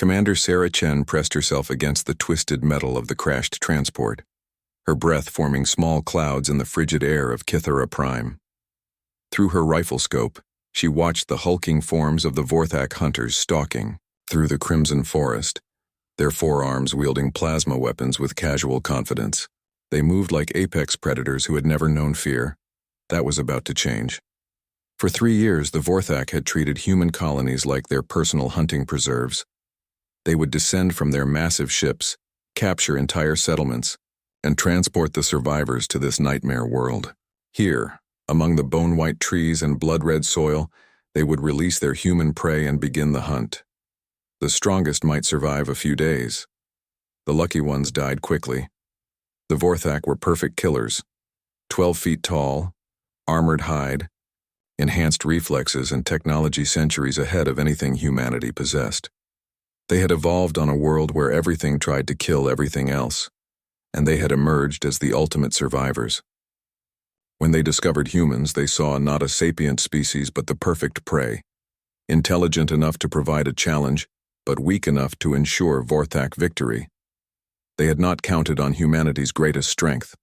Commander Sarah Chen pressed herself against the twisted metal of the crashed transport, her breath forming small clouds in the frigid air of Kythera Prime. Through her rifle scope, she watched the hulking forms of the Vorthak hunters stalking through the crimson forest, their forearms wielding plasma weapons with casual confidence. They moved like apex predators who had never known fear. That was about to change. For 3 years, the Vorthak had treated human colonies like their personal hunting preserves. They would descend from their massive ships, capture entire settlements, and transport the survivors to this nightmare world. Here, among the bone-white trees and blood-red soil, they would release their human prey and begin the hunt. The strongest might survive a few days. The lucky ones died quickly. The Vorthak were perfect killers, 12 feet tall, armored hide, enhanced reflexes and technology centuries ahead of anything humanity possessed. They had evolved on a world where everything tried to kill everything else, and they had emerged as the ultimate survivors. When they discovered humans, they saw not a sapient species but the perfect prey, intelligent enough to provide a challenge, but weak enough to ensure Vorthak victory. They had not counted on humanity's greatest strength,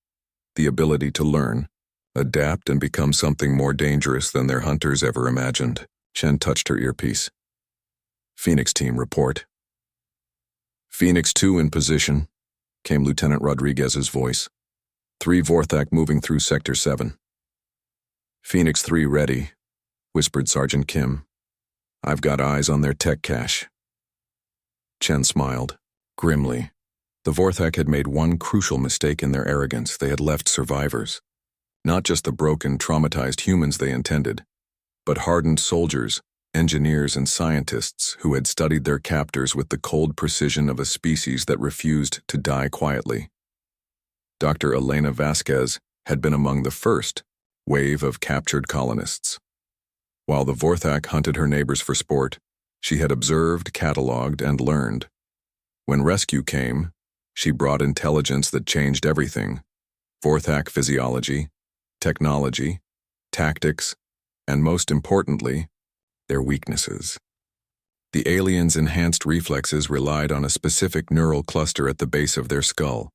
the ability to learn, adapt, and become something more dangerous than their hunters ever imagined. Chen touched her earpiece. Phoenix Team report. Phoenix 2 in position, came Lieutenant Rodriguez's voice. 3 Vorthak moving through Sector 7. Phoenix 3 ready, whispered Sergeant Kim. I've got eyes on their tech cache. Chen smiled, grimly. The Vorthak had made one crucial mistake in their arrogance. They had left survivors. Not just the broken, traumatized humans they intended, but hardened soldiers, engineers, and scientists who had studied their captors with the cold precision of a species that refused to die quietly. Dr. Elena Vasquez had been among the first wave of captured colonists. While the Vorthak hunted her neighbors for sport, she had observed, cataloged, and learned. When rescue came, she brought intelligence that changed everything: Vorthak physiology, technology, tactics, and most importantly, their weaknesses. The aliens' enhanced reflexes relied on a specific neural cluster at the base of their skull.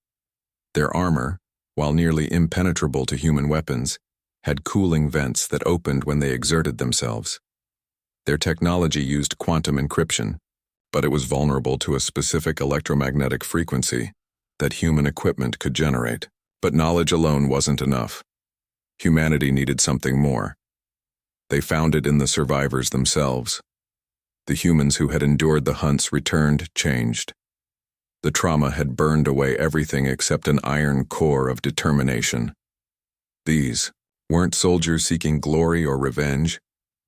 Their armor, while nearly impenetrable to human weapons, had cooling vents that opened when they exerted themselves. Their technology used quantum encryption, but it was vulnerable to a specific electromagnetic frequency that human equipment could generate. But knowledge alone wasn't enough. Humanity needed something more. They found it in the survivors themselves. The humans who had endured the hunts returned changed. The trauma had burned away everything except an iron core of determination. These weren't soldiers seeking glory or revenge.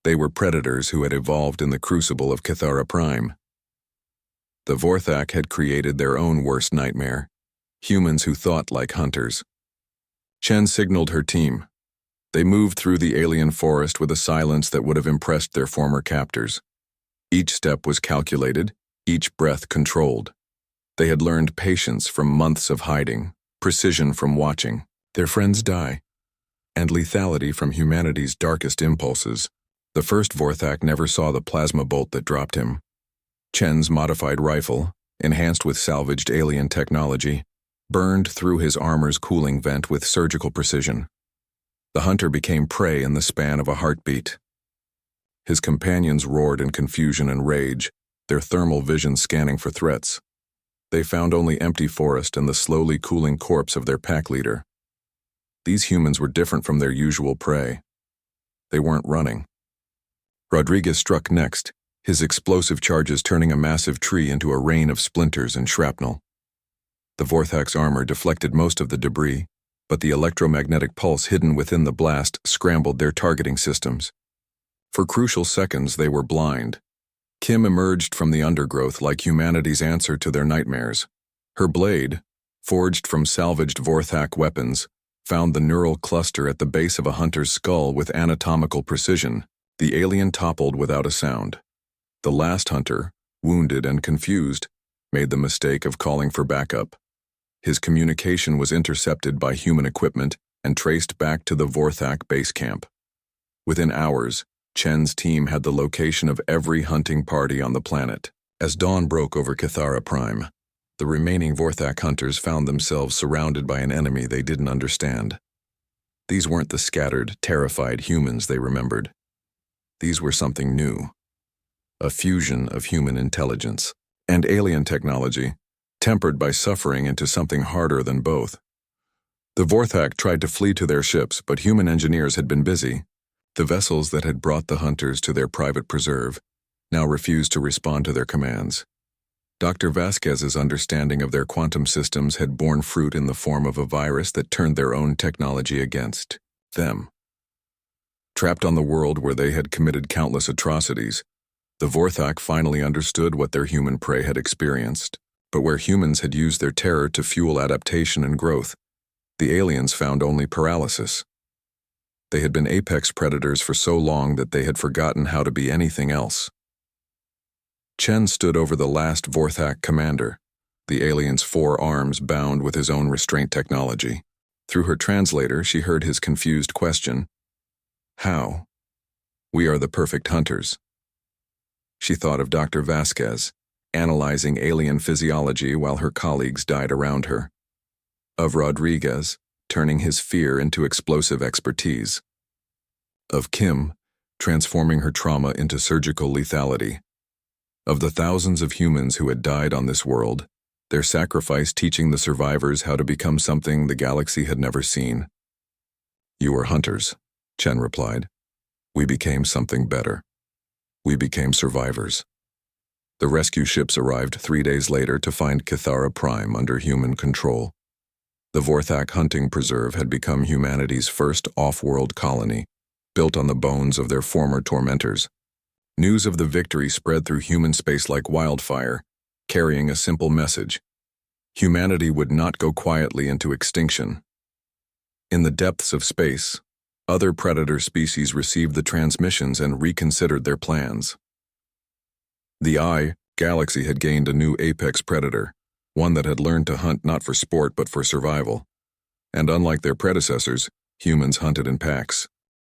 They were predators who had evolved in the crucible of Kythera Prime. The Vorthak had created their own worst nightmare: humans who thought like hunters. Chen signaled her team. They moved through the alien forest with a silence that would have impressed their former captors. Each step was calculated, each breath controlled. They had learned patience from months of hiding, precision from watching their friends die, and lethality from humanity's darkest impulses. The first Vorthak never saw the plasma bolt that dropped him. Chen's modified rifle, enhanced with salvaged alien technology, burned through his armor's cooling vent with surgical precision. The hunter became prey in the span of a heartbeat. His companions roared in confusion and rage, their thermal vision scanning for threats. They found only empty forest and the slowly cooling corpse of their pack leader. These humans were different from their usual prey. They weren't running. Rodriguez struck next, his explosive charges turning a massive tree into a rain of splinters and shrapnel. The Vorthak's armor deflected most of the debris, but the electromagnetic pulse hidden within the blast scrambled their targeting systems. For crucial seconds, they were blind. Kim emerged from the undergrowth like humanity's answer to their nightmares. Her blade, forged from salvaged Vorthak weapons, found the neural cluster at the base of a hunter's skull with anatomical precision. The alien toppled without a sound. The last hunter, wounded and confused, made the mistake of calling for backup. His communication was intercepted by human equipment and traced back to the Vorthak base camp. Within hours, Chen's team had the location of every hunting party on the planet. As dawn broke over Kithara Prime, the remaining Vorthak hunters found themselves surrounded by an enemy they didn't understand. These weren't the scattered, terrified humans they remembered. These were something new. A fusion of human intelligence and alien technology, tempered by suffering into something harder than both. The Vorthak tried to flee to their ships, but human engineers had been busy. The vessels that had brought the hunters to their private preserve now refused to respond to their commands. Dr. Vasquez's understanding of their quantum systems had borne fruit in the form of a virus that turned their own technology against them. Trapped on the world where they had committed countless atrocities, the Vorthak finally understood what their human prey had experienced, but where humans had used their terror to fuel adaptation and growth, the aliens found only paralysis. They had been apex predators for so long that they had forgotten how to be anything else. Chen stood over the last Vorthak commander, the alien's 4 arms bound with his own restraint technology. Through her translator, she heard his confused question, "How? We are the perfect hunters." She thought of Dr. Vasquez, analyzing alien physiology while her colleagues died around her. Of Rodriguez, turning his fear into explosive expertise. Of Kim, transforming her trauma into surgical lethality. Of the thousands of humans who had died on this world, their sacrifice teaching the survivors how to become something the galaxy had never seen. "You are hunters," Chen replied. "We became something better. We became survivors." The rescue ships arrived 3 days later to find Kithara Prime under human control. The Vorthak hunting preserve had become humanity's first off-world colony, built on the bones of their former tormentors. News of the victory spread through human space like wildfire, carrying a simple message. Humanity would not go quietly into extinction. In the depths of space, other predator species received the transmissions and reconsidered their plans. The galaxy had gained a new apex predator, one that had learned to hunt not for sport but for survival. And unlike their predecessors, humans hunted in packs.